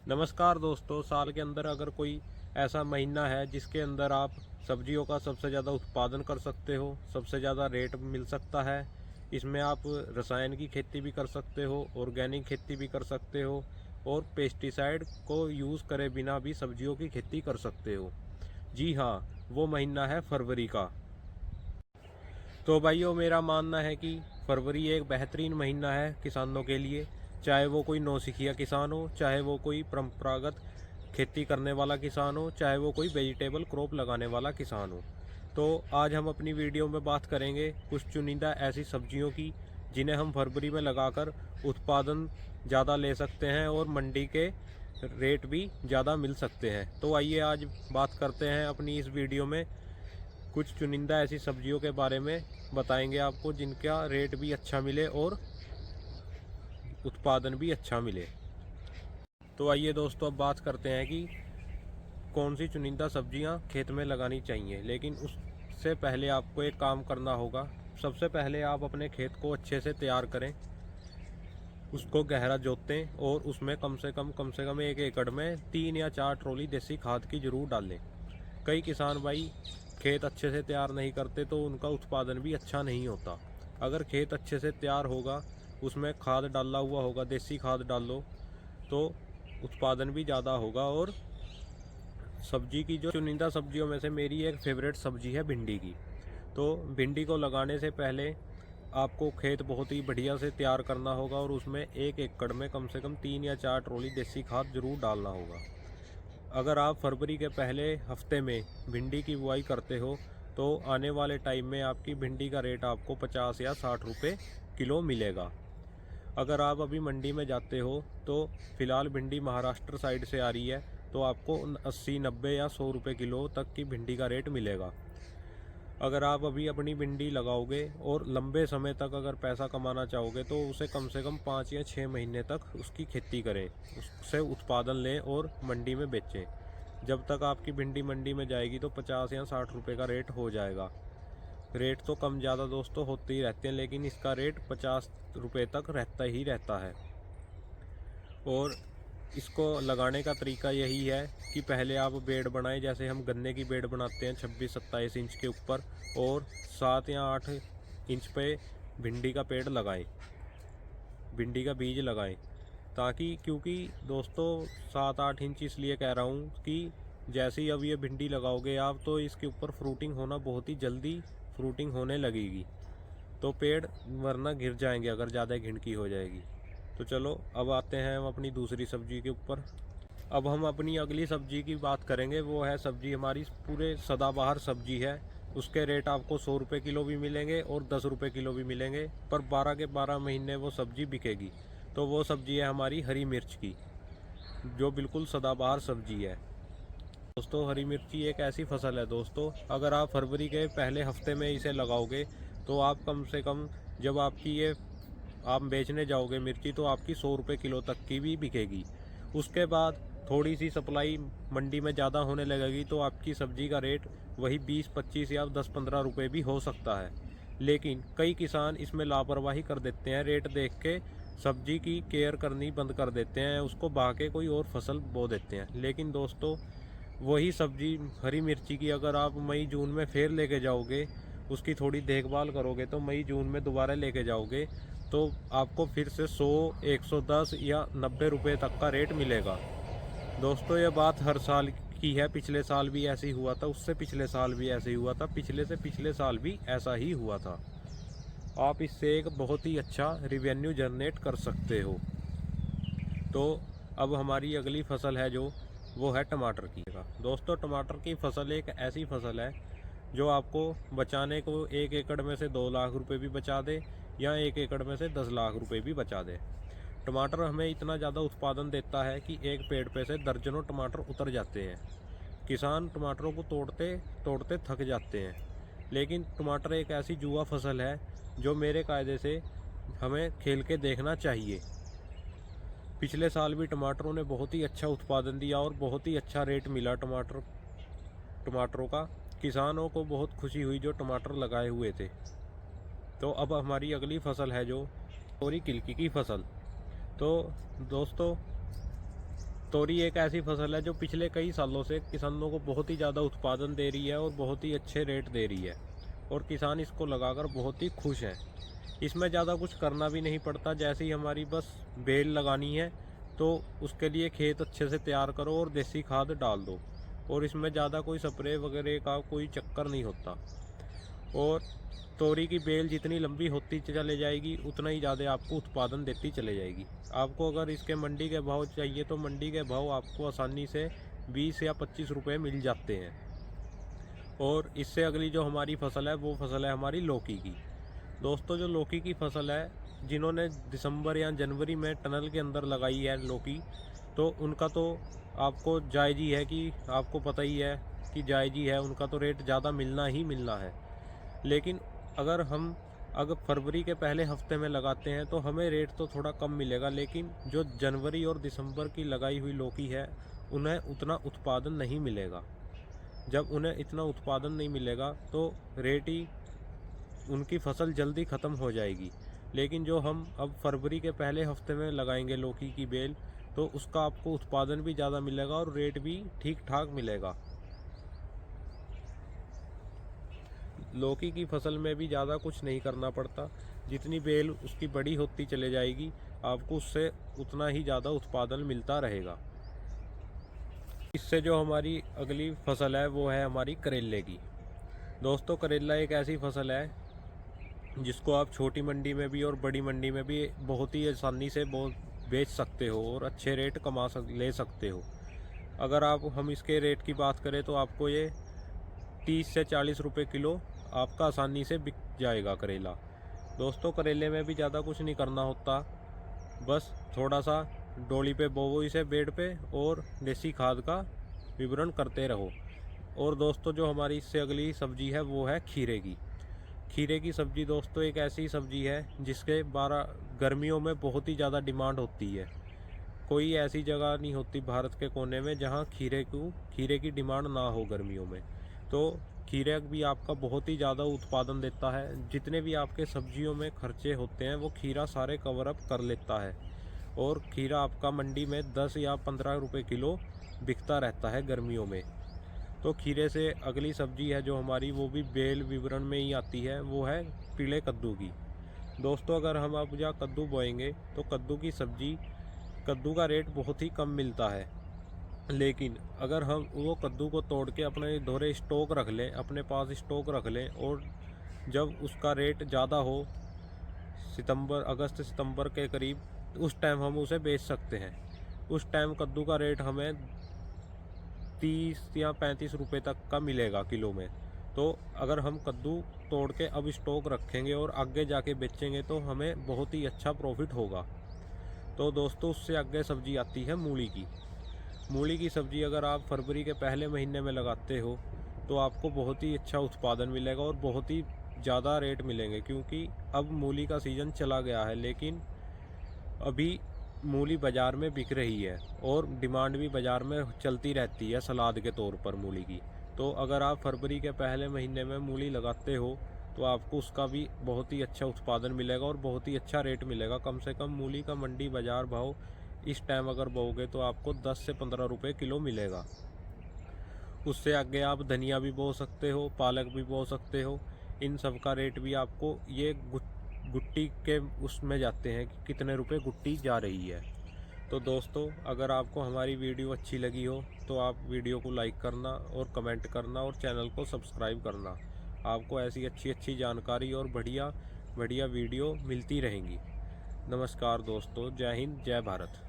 नमस्कार दोस्तों, साल के अंदर अगर कोई ऐसा महीना है जिसके अंदर आप सब्जियों का सबसे ज़्यादा उत्पादन कर सकते हो, सबसे ज़्यादा रेट मिल सकता है। इसमें आप रसायन की खेती भी कर सकते हो, ऑर्गेनिक खेती भी कर सकते हो और पेस्टिसाइड को यूज़ करे बिना भी सब्जियों की खेती कर सकते हो। जी हाँ, वो महीना है फरवरी का। तो भाइयों, मेरा मानना है कि फरवरी एक बेहतरीन महीना है किसानों के लिए। चाहे वो कोई नौसिखिया किसान हो, चाहे वो कोई परंपरागत खेती करने वाला किसान हो, चाहे वो कोई वेजिटेबल क्रॉप लगाने वाला किसान हो। तो आज हम अपनी वीडियो में बात करेंगे कुछ चुनिंदा ऐसी सब्जियों की जिन्हें हम फरवरी में लगाकर उत्पादन ज़्यादा ले सकते हैं और मंडी के रेट भी ज़्यादा मिल सकते हैं। तो आइए आज बात करते हैं अपनी इस वीडियो में कुछ चुनिंदा ऐसी सब्जियों के बारे में। बताएंगे आपको जिनका रेट भी अच्छा मिले और उत्पादन भी अच्छा मिले। तो आइए दोस्तों, अब बात करते हैं कि कौन सी चुनिंदा सब्जियां खेत में लगानी चाहिए। लेकिन उससे पहले आपको एक काम करना होगा। सबसे पहले आप अपने खेत को अच्छे से तैयार करें, उसको गहरा जोतें और उसमें कम से कम 1 एकड़ में 3 या 4 ट्रॉली देसी खाद की ज़रूर डालें। कई किसान भाई खेत अच्छे से तैयार नहीं करते तो उनका उत्पादन भी अच्छा नहीं होता। अगर खेत अच्छे से तैयार होगा, उसमें खाद डाला हुआ होगा, देसी खाद डालो तो उत्पादन भी ज़्यादा होगा। और सब्जी की जो चुनिंदा सब्जियों में से मेरी एक फेवरेट सब्जी है भिंडी की। तो भिंडी को लगाने से पहले आपको खेत बहुत ही बढ़िया से तैयार करना होगा और उसमें 1 एकड़ में कम से कम 3 या 4 ट्रॉली देसी खाद जरूर डालना होगा। अगर आप फरवरी के पहले हफ्ते में भिंडी की बुआई करते हो तो आने वाले टाइम में आपकी भिंडी का रेट आपको 50 या 60 रुपये किलो मिलेगा। अगर आप अभी मंडी में जाते हो तो फ़िलहाल भिंडी महाराष्ट्र साइड से आ रही है, तो आपको 80, 90 या 100 रुपये किलो तक की भिंडी का रेट मिलेगा। अगर आप अभी अपनी भिंडी लगाओगे और लंबे समय तक अगर पैसा कमाना चाहोगे तो उसे कम से कम 5 या 6 महीने तक उसकी खेती करें, उससे उत्पादन लें और मंडी में बेचें। जब तक आपकी भिंडी मंडी में जाएगी तो 50 या 60 रुपये का रेट हो जाएगा। रेट तो कम ज़्यादा दोस्तों होते ही रहते हैं, लेकिन इसका रेट 50 रुपये तक रहता ही रहता है। और इसको लगाने का तरीका यही है कि पहले आप बेड बनाएं, जैसे हम गन्ने की बेड बनाते हैं 26-27 इंच के ऊपर, और 7 या 8 इंच पे भिंडी का पेड़ लगाएं, भिंडी का बीज लगाएं। ताकि क्योंकि दोस्तों 7-8 इंच इसलिए कह रहा हूँ कि जैसे ही अब ये भिंडी लगाओगे आप तो इसके ऊपर फ्रूटिंग होना बहुत ही जल्दी फ्रूटिंग होने लगेगी। तो पेड़ वरना गिर जाएंगे अगर ज़्यादा घिनकी हो जाएगी। तो चलो अब आते हैं हम अपनी दूसरी सब्जी के ऊपर। अब हम अपनी अगली सब्जी की बात करेंगे। वो है सब्जी हमारी पूरे सदाबहार सब्जी है। उसके रेट आपको 100 रुपये किलो भी मिलेंगे और 10 रुपये किलो भी मिलेंगे, पर 12 के 12 महीने वो सब्जी बिकेगी। तो वो सब्जी है हमारी हरी मिर्च की, जो बिल्कुल सदाबहार सब्जी है। दोस्तों, हरी मिर्ची एक ऐसी फसल है दोस्तों, अगर आप फरवरी के पहले हफ्ते में इसे लगाओगे तो आप कम से कम, जब आपकी ये आप बेचने जाओगे मिर्ची, तो आपकी 100 रुपये किलो तक की भी बिकेगी। उसके बाद थोड़ी सी सप्लाई मंडी में ज़्यादा होने लगेगी तो आपकी सब्जी का रेट वही 20-25 या 10-15 रुपये भी हो सकता है। लेकिन कई किसान इसमें लापरवाही कर देते हैं, रेट देख के सब्जी की केयर करनी बंद कर देते हैं, उसको बहा के कोई और फसल बो देते हैं। लेकिन दोस्तों, वही सब्जी हरी मिर्ची की अगर आप मई जून में फिर लेके जाओगे, उसकी थोड़ी देखभाल करोगे, तो मई जून में दोबारा लेके जाओगे तो आपको फिर से 100, 110 या 90 रुपये तक का रेट मिलेगा। दोस्तों, ये बात हर साल की है। पिछले साल भी ऐसे ही हुआ था, उससे पिछले साल भी ऐसे ही हुआ था, पिछले से पिछले साल भी ऐसा ही हुआ था। आप इससे एक बहुत ही अच्छा रिवेन्यू जनरेट कर सकते हो। तो अब हमारी अगली फसल है जो वो है टमाटर की। दोस्तों, टमाटर की फसल एक ऐसी फसल है जो आपको बचाने को 1 एकड़ में से 2 लाख रुपए भी बचा दे या 1 एकड़ में से 10 लाख रुपए भी बचा दे। टमाटर हमें इतना ज़्यादा उत्पादन देता है कि एक पेड़ पे से दर्जनों टमाटर उतर जाते हैं। किसान टमाटरों को तोड़ते तोड़ते थक जाते हैं। लेकिन टमाटर एक ऐसी जुआ फसल है जो मेरे कायदे से हमें खेल के देखना चाहिए। पिछले साल भी टमाटरों ने बहुत ही अच्छा उत्पादन दिया और बहुत ही अच्छा रेट मिला टमाटरों का। किसानों को बहुत खुशी हुई जो टमाटर लगाए हुए थे। तो अब हमारी अगली फसल है जो तोरी किल्की की फसल। तो दोस्तों, तोरी एक ऐसी फसल है जो पिछले कई सालों से किसानों को बहुत ही ज़्यादा उत्पादन दे रही है और बहुत ही अच्छे रेट दे रही है, और किसान इसको लगाकर बहुत ही खुश हैं। इसमें ज़्यादा कुछ करना भी नहीं पड़ता, जैसे ही हमारी बस बेल लगानी है तो उसके लिए खेत अच्छे से तैयार करो और देसी खाद डाल दो, और इसमें ज़्यादा कोई स्प्रे वगैरह का कोई चक्कर नहीं होता। और तोरी की बेल जितनी लंबी होती चले जाएगी उतना ही ज़्यादा आपको उत्पादन देती चले जाएगी। आपको अगर इसके मंडी के भाव चाहिए तो मंडी के भाव आपको आसानी से 20 या 25 रुपये मिल जाते हैं। और इससे अगली जो हमारी फसल है वो फसल है हमारी लौकी की। दोस्तों, जो लौकी की फसल है, जिन्होंने दिसंबर या जनवरी में टनल के अंदर लगाई है लौकी, तो उनका तो आपको जायज़ ही है कि आपको पता ही है कि जायज़ ही है, उनका तो रेट ज़्यादा मिलना ही मिलना है। लेकिन अगर फरवरी के पहले हफ्ते में लगाते हैं तो हमें रेट तो थोड़ा कम मिलेगा, लेकिन जो जनवरी और दिसंबर की लगाई हुई लौकी है उन्हें उतना उत्पादन नहीं मिलेगा। जब उन्हें इतना उत्पादन नहीं मिलेगा तो रेट ही, उनकी फसल जल्दी ख़त्म हो जाएगी। लेकिन जो हम अब फरवरी के पहले हफ्ते में लगाएंगे लौकी की बेल, तो उसका आपको उत्पादन भी ज़्यादा मिलेगा और रेट भी ठीक ठाक मिलेगा। लौकी की फसल में भी ज़्यादा कुछ नहीं करना पड़ता, जितनी बेल उसकी बड़ी होती चले जाएगी आपको उससे उतना ही ज़्यादा उत्पादन मिलता रहेगा। इससे जो हमारी अगली फसल है वो है हमारी करेले की। दोस्तों, करेला एक ऐसी फसल है जिसको आप छोटी मंडी में भी और बड़ी मंडी में भी बहुत ही आसानी से बेच सकते हो और अच्छे रेट ले सकते हो। अगर हम इसके रेट की बात करें तो आपको ये 30 से 40 रुपये किलो आपका आसानी से बिक जाएगा करेला। दोस्तों, करेले में भी ज़्यादा कुछ नहीं करना होता, बस थोड़ा सा डोली पे बोवो इसे बेड पे और देसी खाद का विवरण करते रहो। और दोस्तों, जो हमारी इससे अगली सब्जी है वो है खीरे की। खीरे की सब्ज़ी दोस्तों एक ऐसी सब्ज़ी है जिसके गर्मियों में बहुत ही ज़्यादा डिमांड होती है। कोई ऐसी जगह नहीं होती भारत के कोने में जहाँ खीरे की डिमांड ना हो गर्मियों में। तो खीरा भी आपका बहुत ही ज़्यादा उत्पादन देता है। जितने भी आपके सब्जियों में खर्चे होते हैं वो खीरा सारे कवर अप कर लेता है, और खीरा आपका मंडी में 10 या 15 रुपये किलो बिकता रहता है गर्मियों में। तो खीरे से अगली सब्जी है जो हमारी, वो भी बेल विवरण में ही आती है, वो है पीले कद्दू की। दोस्तों, अगर हम अब जहाँ कद्दू बोएंगे तो कद्दू का रेट बहुत ही कम मिलता है। लेकिन अगर हम वो कद्दू को तोड़ के अपने दोहरे स्टॉक रख लें, अपने पास स्टॉक रख लें, और जब उसका रेट ज़्यादा हो अगस्त सितंबर के करीब, उस टाइम हम उसे बेच सकते हैं। उस टाइम कद्दू का रेट हमें 30 या 35 रुपये तक का मिलेगा किलो में। तो अगर हम कद्दू तोड़ के अब स्टॉक रखेंगे और आगे जाके बेचेंगे तो हमें बहुत ही अच्छा प्रॉफिट होगा। तो दोस्तों, उससे आगे सब्जी आती है मूली की। मूली की सब्ज़ी अगर आप फरवरी के पहले महीने में लगाते हो तो आपको बहुत ही अच्छा उत्पादन मिलेगा और बहुत ही ज़्यादा रेट मिलेंगे, क्योंकि अब मूली का सीज़न चला गया है। लेकिन अभी मूली बाज़ार में बिक रही है और डिमांड भी बाज़ार में चलती रहती है सलाद के तौर पर मूली की। तो अगर आप फरवरी के पहले महीने में मूली लगाते हो तो आपको उसका भी बहुत ही अच्छा उत्पादन मिलेगा और बहुत ही अच्छा रेट मिलेगा। कम से कम मूली का मंडी बाज़ार भाव इस टाइम अगर बोओगे तो आपको 10 से 15 रुपये किलो मिलेगा। उससे आगे आप धनिया भी बो सकते हो, पालक भी बो सकते हो। इन सब का रेट भी आपको ये गुट्टी के उसमें जाते हैं कि कितने रुपए गुट्टी जा रही है। तो दोस्तों, अगर आपको हमारी वीडियो अच्छी लगी हो तो आप वीडियो को लाइक करना और कमेंट करना और चैनल को सब्सक्राइब करना। आपको ऐसी अच्छी जानकारी और बढ़िया वीडियो मिलती रहेंगी। नमस्कार दोस्तों, जय हिंद, जय भारत।